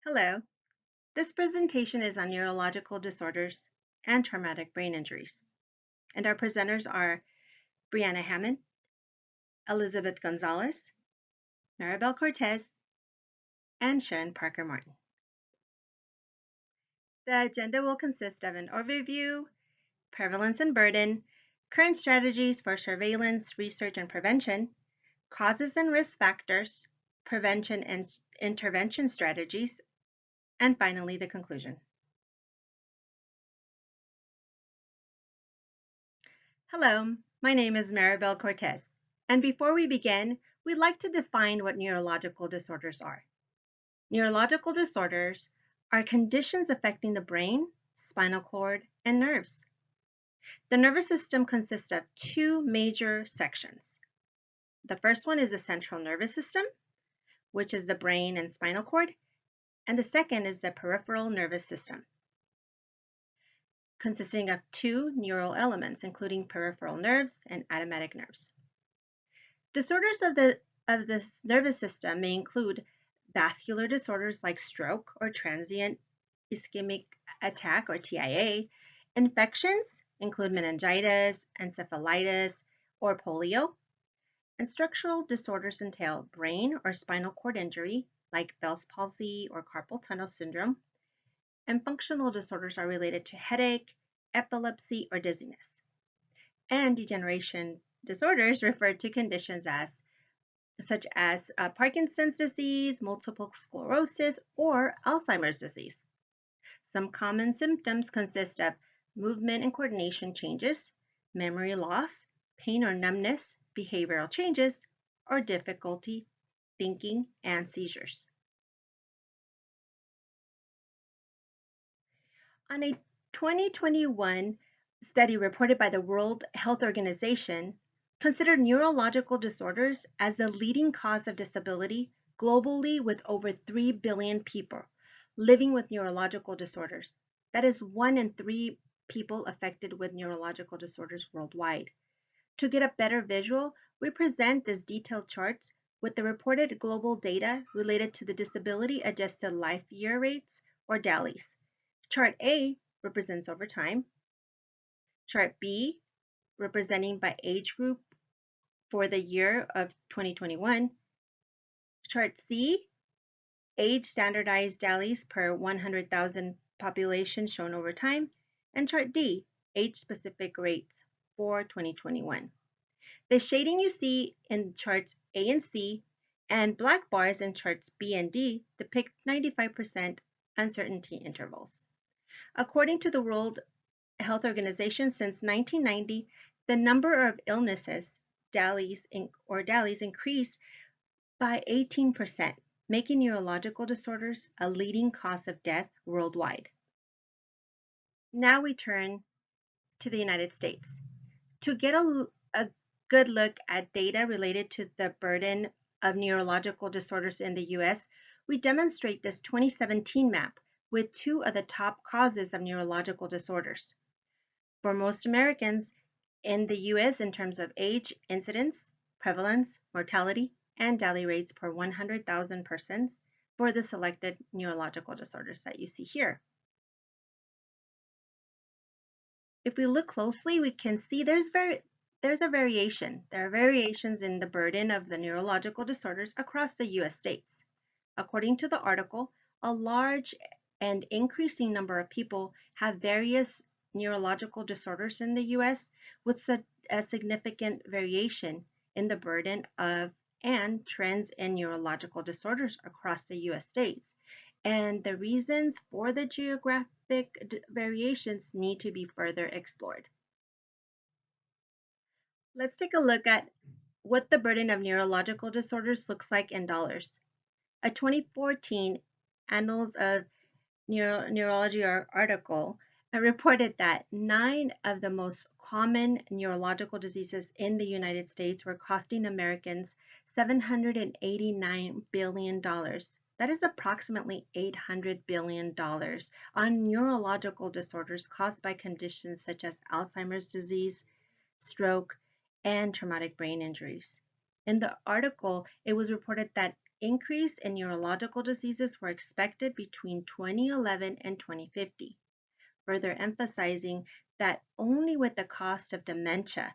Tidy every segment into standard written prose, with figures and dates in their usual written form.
Hello, this presentation is on neurological disorders and traumatic brain injuries. And our presenters are Brianna Hammond, Elizabeth Gonzalez, Maribel Cortez, and Sharon Parker Martin. The agenda will consist of an overview, prevalence and burden, current strategies for surveillance, research, and prevention, causes and risk factors, prevention and intervention strategies, and finally the conclusion. Hello, my name is Maribel Cortez, and before we begin, we'd like to define what neurological disorders are. Neurological disorders are conditions affecting the brain, spinal cord, and nerves. The nervous system consists of two major sections. The first one is the central nervous system, which is the brain and spinal cord, and the second is the peripheral nervous system, consisting of two neural elements, including peripheral nerves and automatic nerves. Disorders of this nervous system may include vascular disorders like stroke or transient ischemic attack or TIA. Infections include meningitis, encephalitis, or polio. And structural disorders entail brain or spinal cord injury like Bell's palsy or carpal tunnel syndrome. And functional disorders are related to headache, epilepsy, or dizziness. And degeneration disorders refer to conditions such as Parkinson's disease, multiple sclerosis, or Alzheimer's disease. Some common symptoms consist of movement and coordination changes, memory loss, pain or numbness, behavioral changes, or difficulty thinking and seizures. On a 2021 study reported by the World Health Organization, considered neurological disorders as the leading cause of disability globally, with over 3 billion people living with neurological disorders. That is 1 in 3 people affected with neurological disorders worldwide. To get a better visual, we present these detailed charts with the reported global data related to the disability adjusted life year rates, or DALYs. Chart A represents over time. Chart B representing by age group for the year of 2021. Chart C, age standardized DALYs per 100,000 population shown over time. And Chart D, age specific rates for 2021. The shading you see in charts A and C and black bars in charts B and D depict 95% uncertainty intervals. According to the World Health Organization, since 1990, the number of illnesses, DALYs increased by 18%, making neurological disorders a leading cause of death worldwide. Now we turn to the United States. To get a good look at data related to the burden of neurological disorders in the US, we demonstrate this 2017 map with two of the top causes of neurological disorders. For most Americans in the US, in terms of age, incidence, prevalence, mortality, and DALY rates per 100,000 persons for the selected neurological disorders that you see here. If we look closely, we can see there's a variation. There are variations in the burden of the neurological disorders across the US states. According to the article, a large and increasing number of people have various neurological disorders in the US, with a significant variation in the burden of and trends in neurological disorders across the US states. And the reasons for the geographic variations need to be further explored. Let's take a look at what the burden of neurological disorders looks like in dollars. A 2014 Annals of Neurology article reported that 9 of the most common neurological diseases in the United States were costing Americans $789 billion. That is approximately $800 billion on neurological disorders caused by conditions such as Alzheimer's disease, stroke, and traumatic brain injuries. In the article, it was reported that increase in neurological diseases were expected between 2011 and 2050, further emphasizing that only with the cost of dementia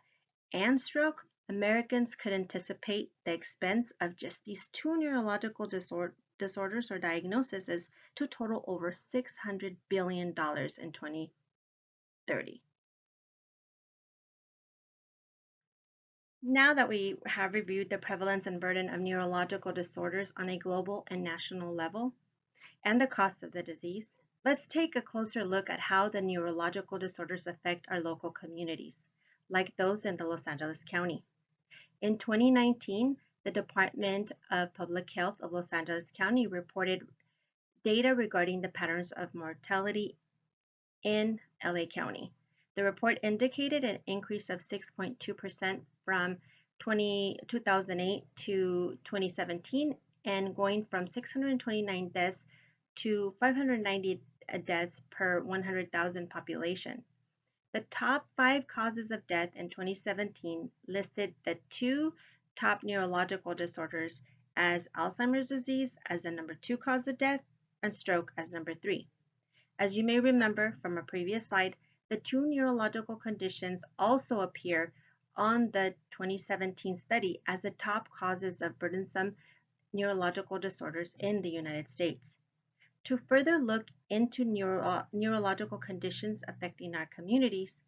and stroke, Americans could anticipate the expense of just these two neurological disorders or diagnoses to total over $600 billion in 2030. Now that we have reviewed the prevalence and burden of neurological disorders on a global and national level and the cost of the disease, let's take a closer look at how the neurological disorders affect our local communities, like those in the Los Angeles County. In 2019, the Department of Public Health of Los Angeles County reported data regarding the patterns of mortality in LA County. The report indicated an increase of 6.2% from 2008 to 2017 and going from 629 deaths to 590 deaths per 100,000 population. The top 5 causes of death in 2017 listed the 2 top neurological disorders as Alzheimer's disease as the number 2 cause of death and stroke as number 3. As you may remember from a previous slide, the 2 neurological conditions also appear on the 2017 study as the top causes of burdensome neurological disorders in the United States. To further look into neurological conditions affecting our communities,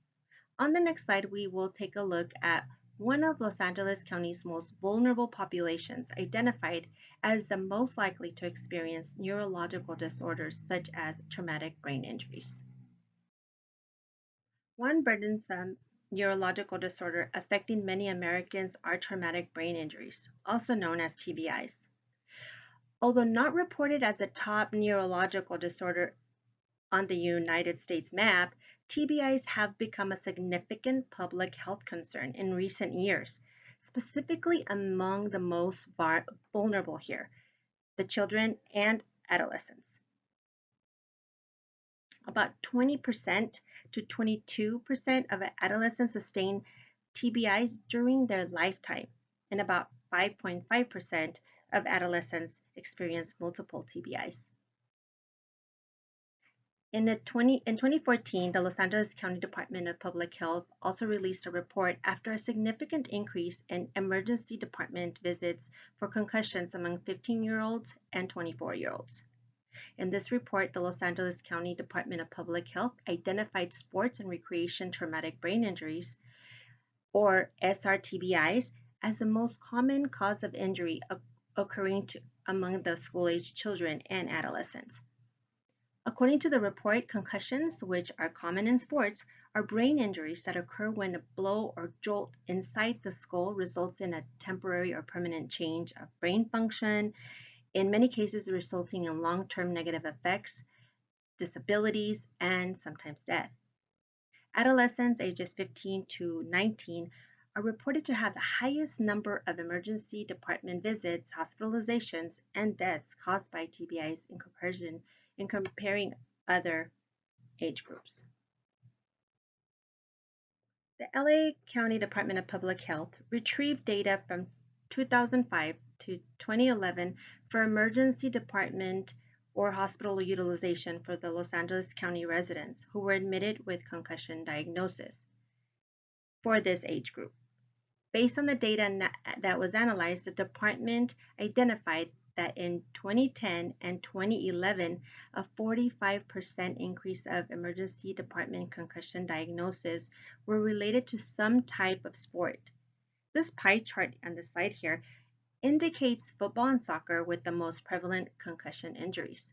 on the next slide we will take a look at one of Los Angeles County's most vulnerable populations identified as the most likely to experience neurological disorders such as traumatic brain injuries. One burdensome neurological disorder affecting many Americans are traumatic brain injuries, also known as TBIs. Although not reported as a top neurological disorder on the United States map, TBIs have become a significant public health concern in recent years, specifically among the most vulnerable here, the children and adolescents. About 20% to 22% of adolescents sustain TBIs during their lifetime, and about 5.5% of adolescents experience multiple TBIs. In 2014, the Los Angeles County Department of Public Health also released a report after a significant increase in emergency department visits for concussions among 15-year-olds and 24-year-olds. In this report, the Los Angeles County Department of Public Health identified sports and recreation traumatic brain injuries, or SRTBIs, as the most common cause of injury occurring among the school-aged children and adolescents. According to the report, concussions, which are common in sports, are brain injuries that occur when a blow or jolt inside the skull results in a temporary or permanent change of brain function, in many cases resulting in long-term negative effects, disabilities, and sometimes death. Adolescents ages 15 to 19 are reported to have the highest number of emergency department visits, hospitalizations, and deaths caused by TBIs in comparing other age groups. The LA County Department of Public Health retrieved data from 2005 to 2011 for emergency department or hospital utilization for the Los Angeles County residents who were admitted with concussion diagnosis for this age group. Based on the data that was analyzed, the department identified that in 2010 and 2011, a 45% increase of emergency department concussion diagnoses were related to some type of sport. This pie chart on the slide here indicates football and soccer with the most prevalent concussion injuries.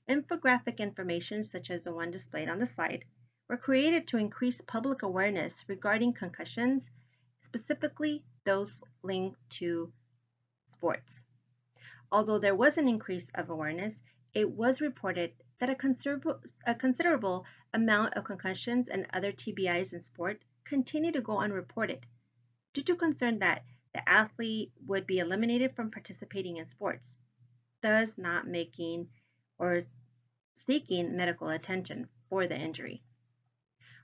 Infographic information, such as the one displayed on the slide, were created to increase public awareness regarding concussions, specifically those linked to sports. Although there was an increase of awareness, it was reported that a considerable amount of concussions and other TBIs in sport continue to go unreported due to concern that the athlete would be eliminated from participating in sports, thus not making or seeking medical attention for the injury.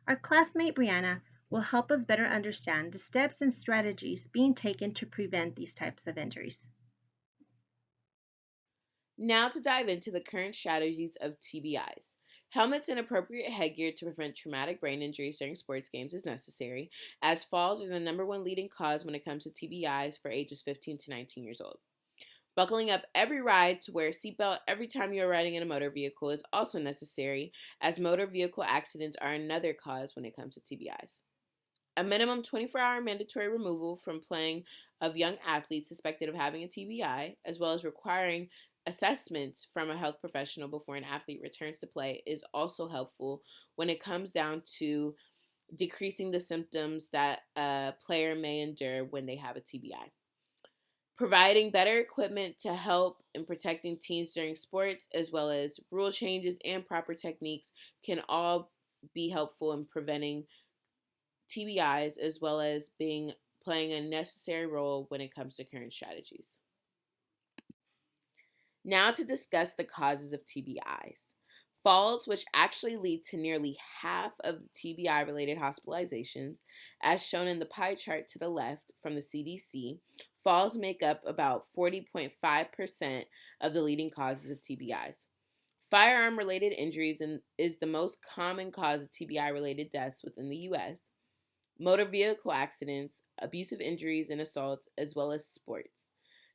Our classmate Brianna will help us better understand the steps and strategies being taken to prevent these types of injuries. Now to dive into the current strategies of TBIs. Helmets and appropriate headgear to prevent traumatic brain injuries during sports games is necessary, as falls are the number one leading cause when it comes to TBIs for ages 15 to 19 years old. Buckling up every ride to wear a seatbelt every time you are riding in a motor vehicle is also necessary, as motor vehicle accidents are another cause when it comes to TBIs. A minimum 24-hour mandatory removal from playing of young athletes suspected of having a TBI, as well as requiring assessments from a health professional before an athlete returns to play, is also helpful when it comes down to decreasing the symptoms that a player may endure when they have a TBI. Providing better equipment to help in protecting teens during sports, as well as rule changes and proper techniques, can all be helpful in preventing TBIs, as well as playing a necessary role when it comes to current strategies. Now to discuss the causes of TBIs. Falls, which actually lead to nearly half of TBI related hospitalizations, as shown in the pie chart to the left from the CDC, falls make up about 40.5% of the leading causes of TBIs. Firearm related injuries is the most common cause of TBI related deaths within the US. Motor vehicle accidents, abusive injuries, and assaults, as well as sports.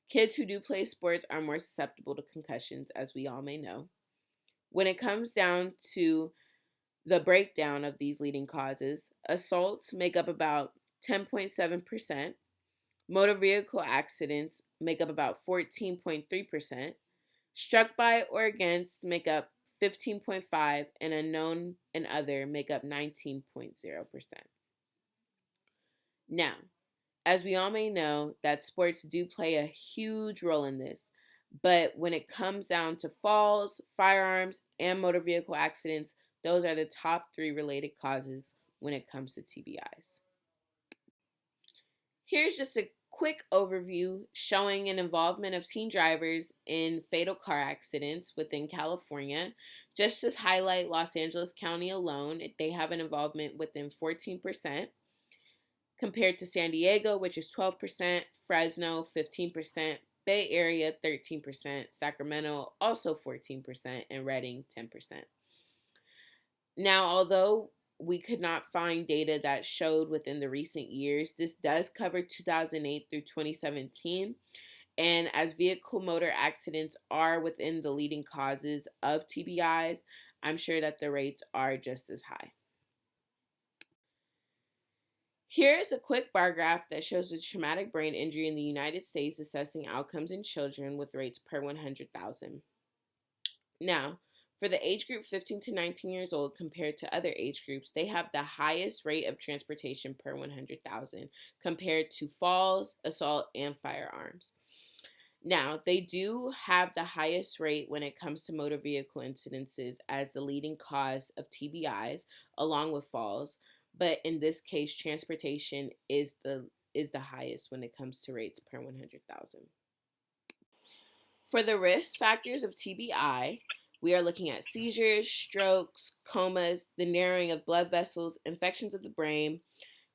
Kids who do play sports are more susceptible to concussions, as we all may know. When it comes down to the breakdown of these leading causes, assaults make up about 10.7%, motor vehicle accidents make up about 14.3%, struck by or against make up 15.5%, and unknown and other make up 19.0%. Now, as we all may know, that sports do play a huge role in this. But when it comes down to falls, firearms, and motor vehicle accidents, those are the top three related causes when it comes to TBIs. Here's just a quick overview showing an involvement of teen drivers in fatal car accidents within California. Just to highlight Los Angeles County alone, they have an involvement within 14%. Compared to San Diego, which is 12%, Fresno, 15%, Bay Area, 13%, Sacramento, also 14%, and Redding, 10%. Now, although we could not find data that showed within the recent years, this does cover 2008 through 2017. And as vehicle motor accidents are within the leading causes of TBIs, I'm sure that the rates are just as high. Here is a quick bar graph that shows the traumatic brain injury in the United States assessing outcomes in children with rates per 100,000. Now, for the age group 15 to 19 years old compared to other age groups, they have the highest rate of transportation per 100,000 compared to falls, assault, and firearms. Now, they do have the highest rate when it comes to motor vehicle incidences as the leading cause of TBIs, along with falls. But in this case, transportation is the highest when it comes to rates per 100,000. For the risk factors of TBI, we are looking at seizures, strokes, comas, the narrowing of blood vessels, infections of the brain,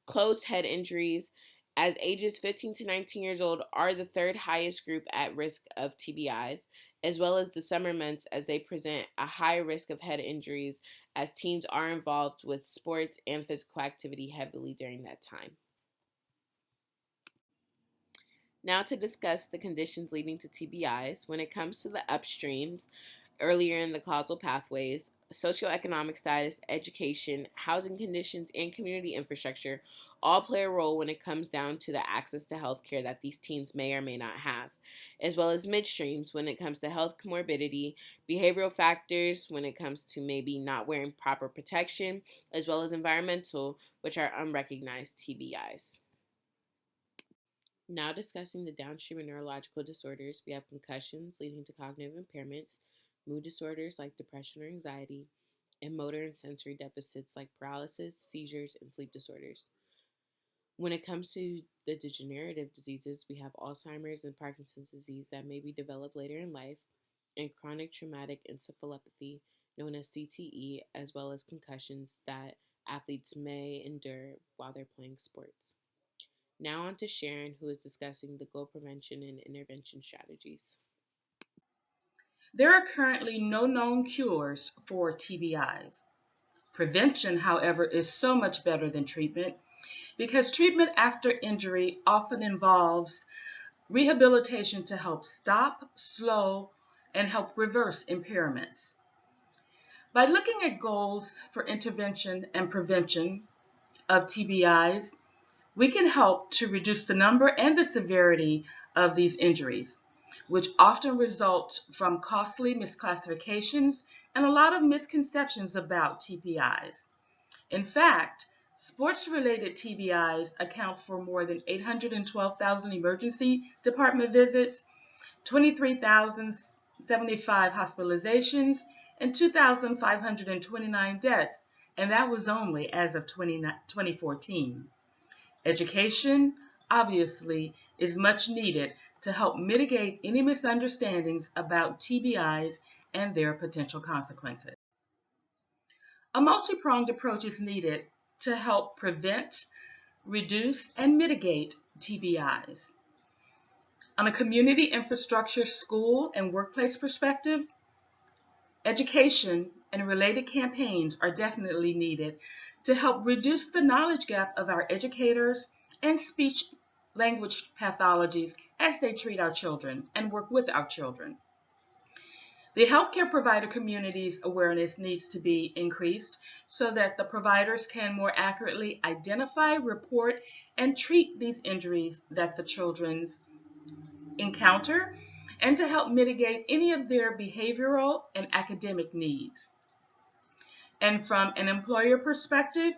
closed head injuries, as ages 15 to 19 years old are the third highest group at risk of TBIs, as well as the summer months as they present a high risk of head injuries as teens are involved with sports and physical activity heavily during that time. Now to discuss the conditions leading to TBIs. When it comes to the upstreams, earlier in the causal pathways, socioeconomic status, education, housing conditions, and community infrastructure all play a role when it comes down to the access to health care that these teens may or may not have, as well as midstreams when it comes to health comorbidity, behavioral factors when it comes to maybe not wearing proper protection, as well as environmental, which are unrecognized TBIs. Now discussing the downstream of neurological disorders, we have concussions leading to cognitive impairments, mood disorders like depression or anxiety, and motor and sensory deficits like paralysis, seizures, and sleep disorders. When it comes to the degenerative diseases, we have Alzheimer's and Parkinson's disease that may be developed later in life, and chronic traumatic encephalopathy, known as CTE, as well as concussions that athletes may endure while they're playing sports. Now on to Sharon, who is discussing the goal prevention and intervention strategies. There are currently no known cures for TBIs. Prevention, however, is so much better than treatment because treatment after injury often involves rehabilitation to help stop, slow, and help reverse impairments. By looking at goals for intervention and prevention of TBIs, we can help to reduce the number and the severity of these injuries, which often result from costly misclassifications and a lot of misconceptions about TBIs. In fact, sports-related TBIs account for more than 812,000 emergency department visits, 23,075 hospitalizations, and 2,529 deaths, and that was only as of 2014. Education, obviously, is much needed to help mitigate any misunderstandings about TBIs and their potential consequences. A multi-pronged approach is needed to help prevent, reduce, and mitigate TBIs. On a community infrastructure, school, and workplace perspective, education and related campaigns are definitely needed to help reduce the knowledge gap of our educators and speech language pathologies as they treat our children and work with our children. The healthcare provider community's awareness needs to be increased so that the providers can more accurately identify, report, and treat these injuries that the children encounter, and to help mitigate any of their behavioral and academic needs. And from an employer perspective,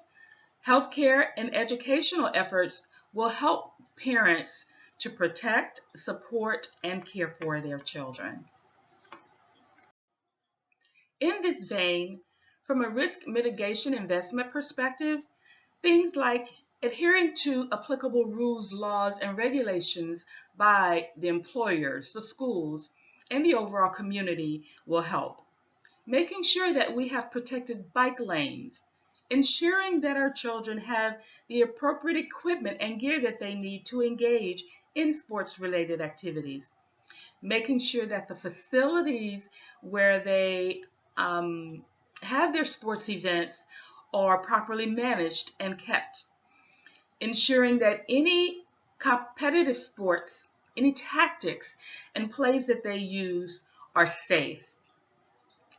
healthcare and educational efforts will help parents to protect, support, and care for their children. In this vein, from a risk mitigation investment perspective, things like adhering to applicable rules, laws, and regulations by the employers, the schools, and the overall community will help. Making sure that we have protected bike lanes, ensuring that our children have the appropriate equipment and gear that they need to engage in sports-related activities, making sure that the facilities where they have their sports events are properly managed and kept, ensuring that any competitive sports, any tactics and plays that they use are safe.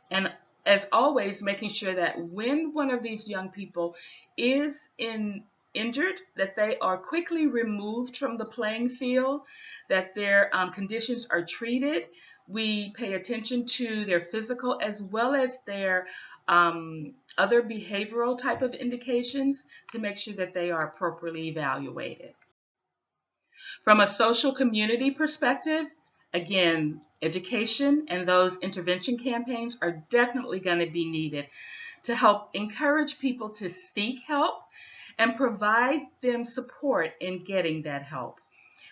And as always, making sure that when one of these young people is injured, that they are quickly removed from the playing field, that their conditions are treated. We pay attention to their physical as well as their other behavioral type of indications to make sure that they are appropriately evaluated. From a social community perspective, again, education and those intervention campaigns are definitely going to be needed to help encourage people to seek help and provide them support in getting that help.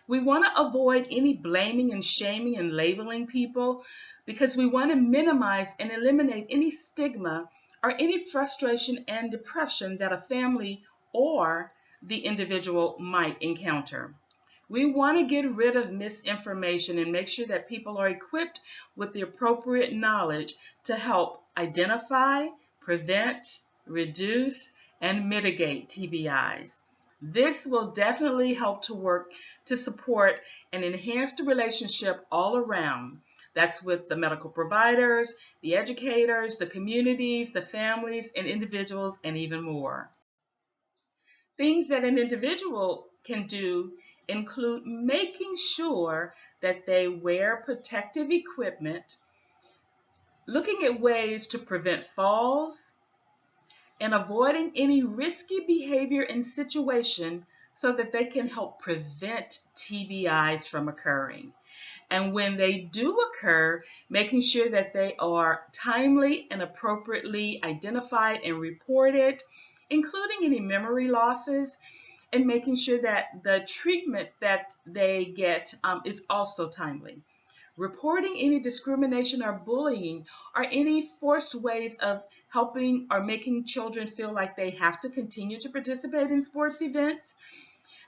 We want to avoid any blaming and shaming and labeling people because we want to minimize and eliminate any stigma or any frustration and depression that a family or the individual might encounter. We want to get rid of misinformation and make sure that people are equipped with the appropriate knowledge to help identify, prevent, reduce, and mitigate TBIs. This will definitely help to work to support and enhance the relationship all around. That's with the medical providers, the educators, the communities, the families, and individuals, and even more. Things that an individual can do include making sure that they wear protective equipment, looking at ways to prevent falls, and avoiding any risky behavior and situation so that they can help prevent TBIs from occurring. And when they do occur, making sure that they are timely and appropriately identified and reported, including any memory losses, and making sure that the treatment that they get is also timely. Reporting any discrimination or bullying or any forced ways of helping or making children feel like they have to continue to participate in sports events,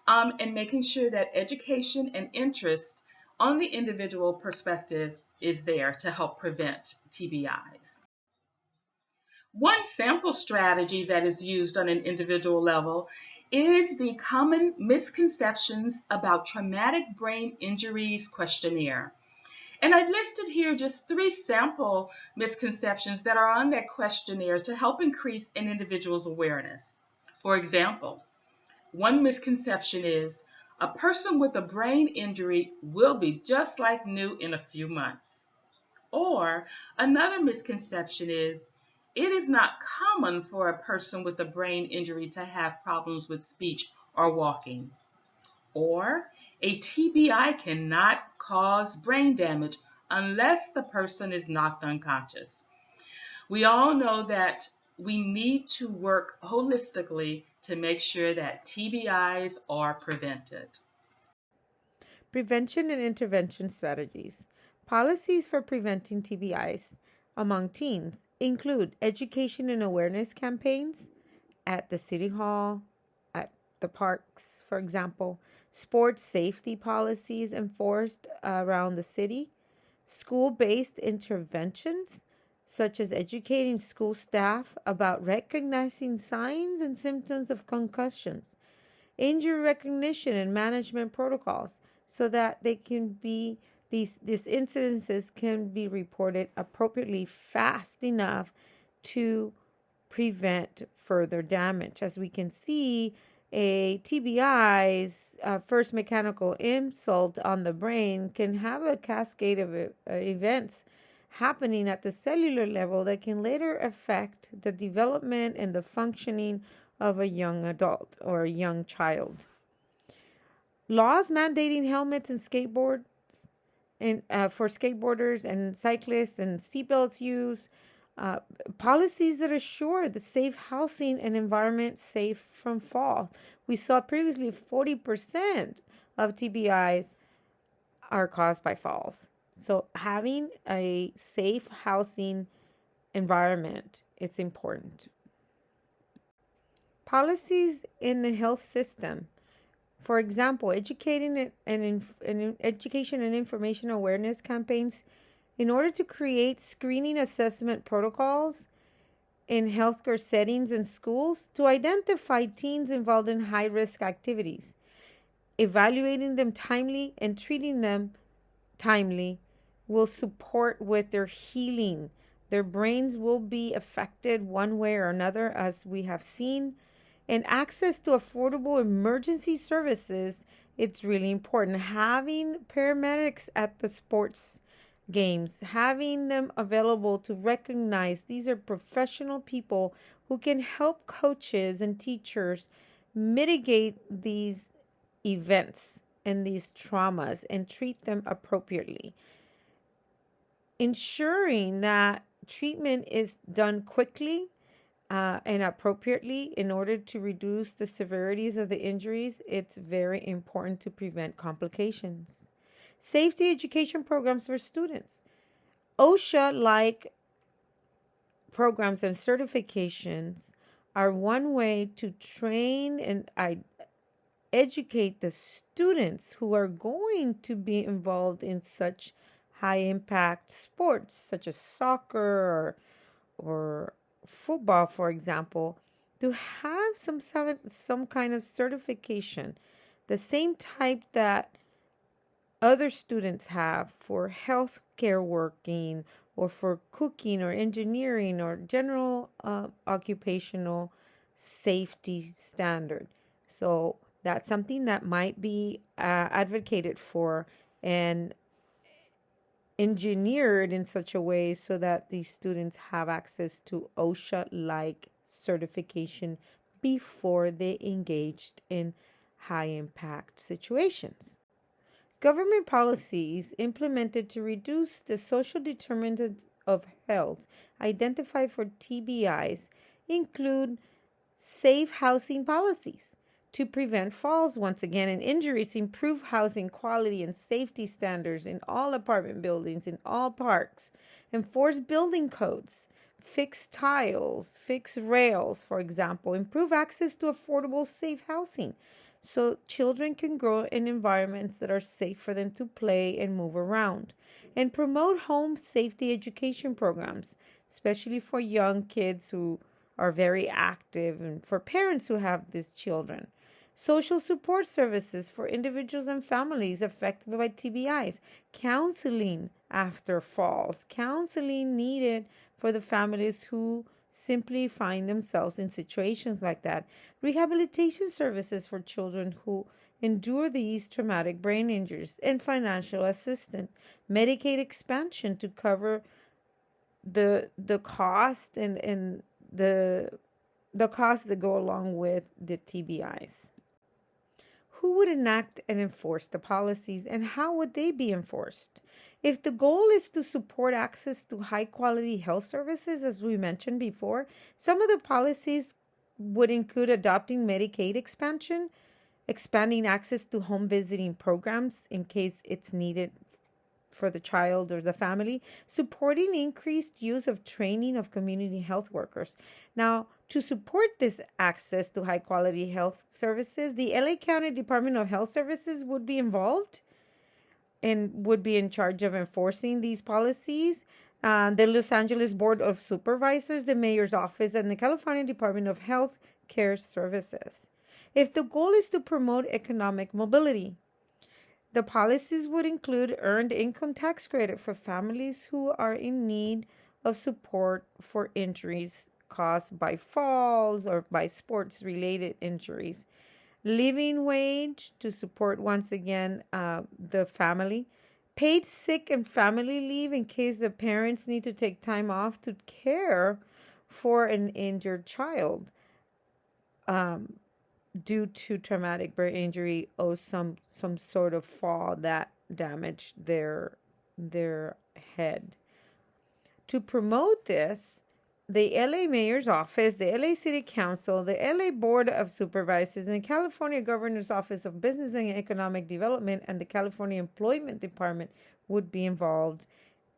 and making sure that education and interest on the individual perspective is there to help prevent TBIs. One sample strategy that is used on an individual level is the Common Misconceptions About Traumatic Brain Injuries questionnaire. And I've listed here just 3 sample misconceptions that are on that questionnaire to help increase an individual's awareness. For example, one misconception is a person with a brain injury will be just like new in a few months. Or another misconception is it is not common for a person with a brain injury to have problems with speech or walking. Or a TBI cannot cause brain damage unless the person is knocked unconscious. We all know that we need to work holistically to make sure that TBIs are prevented. Prevention and intervention strategies. Policies for preventing TBIs among teens include education and awareness campaigns at the city hall, at the parks, for example, sports safety policies enforced around the city, school based interventions such as educating school staff about recognizing signs and symptoms of concussions, injury recognition and management protocols so that they can be these incidences can be reported appropriately fast enough to prevent further damage. As we can see, a TBI's first mechanical insult on the brain can have a cascade of events happening at the cellular level that can later affect the development and the functioning of a young adult or a young child. Laws mandating helmets and skateboards and for skateboarders and cyclists and seatbelts use, policies that assure the safe housing and environment safe from fall. We saw previously 40% of TBIs are caused by falls. So having a safe housing environment is important. Policies in the health system. For example, education and information awareness campaigns in order to create screening assessment protocols in healthcare settings and schools to identify teens involved in high-risk activities, evaluating them timely and treating them timely will support with their healing. Their brains will be affected one way or another, as we have seen. And access to affordable emergency services, it's really important. Having paramedics at the sports games, having them available to recognize these are professional people who can help coaches and teachers mitigate these events and these traumas and treat them appropriately. Ensuring that treatment is done quickly and appropriately in order to reduce the severities of the injuries, it's very important to prevent complications. Safety education programs for students. OSHA-like programs and certifications are one way to train and educate the students who are going to be involved in such high-impact sports, such as soccer or football, for example, to have some kind of certification, the same type that other students have for healthcare working or for cooking or engineering or general occupational safety standard. So that's something that might be advocated for and engineered in such a way so that these students have access to OSHA-like certification before they engaged in high-impact situations. Government policies implemented to reduce the social determinants of health identified for TBIs include safe housing policies to prevent falls once again and injuries, improve housing quality and safety standards in all apartment buildings, in all parks, enforce building codes, fix tiles, fix rails, for example, improve access to affordable safe housing. so children can grow in environments that are safe for them to play and move around, and promote home safety education programs, especially for young kids who are very active and for parents who have these children. Social support services for individuals and families affected by TBIs, counseling after falls, counseling needed for the families who simply find themselves in situations like that, rehabilitation services for children who endure these traumatic brain injuries, and financial assistance, Medicaid expansion to cover the cost and the costs that go along with the TBIs. Who would enact and enforce the policies, and how would they be enforced? If the goal is to support access to high quality health services, as we mentioned before, some of the policies would include adopting Medicaid expansion, expanding access to home visiting programs in case it's needed for the child or the family, supporting increased use of training of community health workers. Now, to support this access to high quality health services, the LA County Department of Health Services would be involved and would be in charge of enforcing these policies. The Los Angeles Board of Supervisors, the mayor's office, and the California Department of Health Care Services. If the goal is to promote economic mobility, the policies would include earned income tax credit for families who are in need of support for injuries caused by falls or by sports related injuries, living wage to support once again the family, paid sick and family leave in case the parents need to take time off to care for an injured child. Due to traumatic brain injury or some sort of fall that damaged their head. To promote this, the LA Mayor's Office, the LA City Council, the LA Board of Supervisors, and the California Governor's Office of Business and Economic Development and the California Employment Department would be involved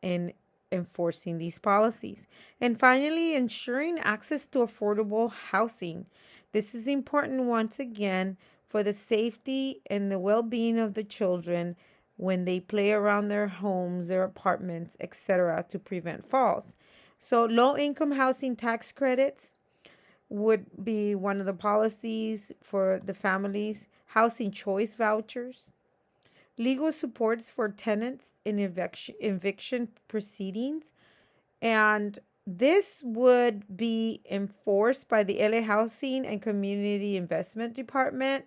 in enforcing these policies. And finally, ensuring access to affordable housing. This is important once again for the safety and the well being of the children when they play around their homes, their apartments, etc., to prevent falls. So, low income housing tax credits would be one of the policies for the families, housing choice vouchers, legal supports for tenants in eviction proceedings, and this would be enforced by the LA Housing and Community Investment Department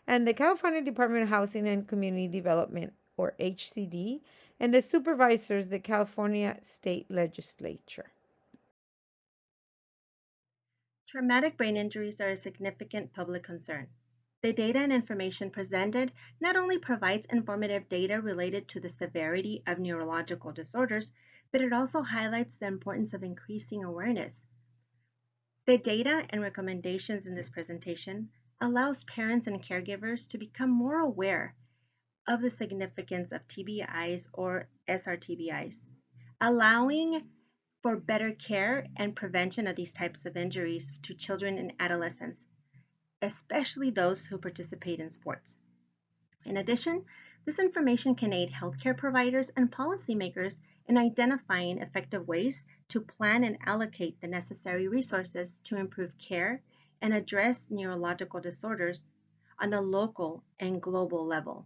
and the California Department of Housing and Community Development, or HCD, and the supervisors, the California State Legislature. Traumatic brain injuries are a significant public concern. The data and information presented not only provides informative data related to the severity of neurological disorders, but it also highlights the importance of increasing awareness. The data and recommendations in this presentation allows parents and caregivers to become more aware of the significance of TBIs or SRTBIs, allowing for better care and prevention of these types of injuries to children and adolescents, especially those who participate in sports. In addition, this information can aid healthcare providers and policymakers in identifying effective ways to plan and allocate the necessary resources to improve care and address neurological disorders on a local and global level.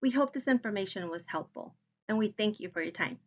We hope this information was helpful, and we thank you for your time.